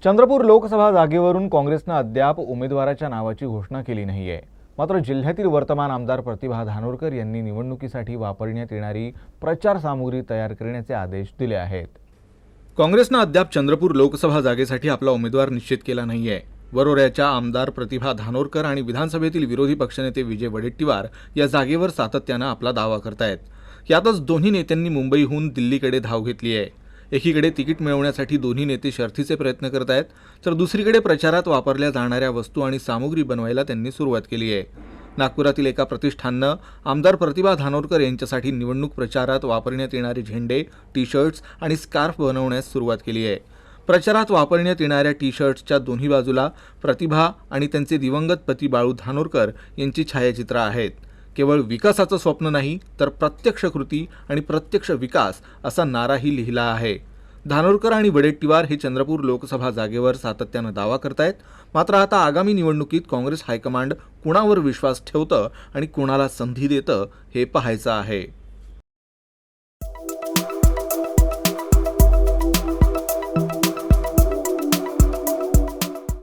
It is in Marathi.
चंद्रपूर लोकसभा जागेवरून काँग्रेसने अद्याप उमेदवाराच्या नावाची घोषणा केली नाहीये। मात्र जिल्ह्यातील वर्तमान आमदार प्रतिभा धानोरकर यांनी निवडणुकीसाठी वापरण्यात येणारी प्रचार सामुग्री तयार करण्याचे आदेश दिले आहेत। काँग्रेसने अद्याप चंद्रपूर लोकसभा जागेसाठी आपला उमेदवार निश्चित केला नाहीये। वरोऱ्याच्या आमदार प्रतिभा धानोरकर आणि विधानसभेतील विरोधी पक्षनेते विजय वडेट्टीवार या जागेवर सातत्याने आपला दावा करतायत। यातच दोन्ही नेत्यांनी मुंबईहून दिल्लीकडे धाव घेतली आहे। एकीकडे तिकीट मिळवण्यासाठी दोन्ही नेते शर्थीचे प्रयत्न करत आहेत, तर दुसरीकडे प्रचारात वापरल्या जाणाऱ्या वस्तू आणि सामुग्री बनवायला त्यांनी सुरुवात केली आहे। नागपुरातील एका प्रतिष्ठानने आमदार प्रतिभा धानोरकर यांच्यासाठी निवडणूक प्रचारात वापरण्यात येणारे झेंडे, टी-शर्ट्स आणि स्कार्फ बनवण्यास सुरुवात केली आहे। प्रचारात वापरण्यात येणाऱ्या टी-शर्ट्सच्या दोन्ही बाजूला प्रतिभा आणि त्यांचे दिवंगत पती बाळू धानोरकर यांची छायाचित्र आहेत। केवळ विकासाचं स्वप्न नाही, तर प्रत्यक्ष कृती आणि प्रत्यक्ष विकास असा नाराही लिहिला आहे। धानोरकर आणि वडेट्टीवार हे चंद्रपूर लोकसभा जागेवर सातत्याने दावा करतायत। मात्र आता आगामी निवडणुकीत काँग्रेस हायकमांड कुणावर विश्वास ठेवतं आणि कुणाला संधी देतं हे पाहायचं आहे।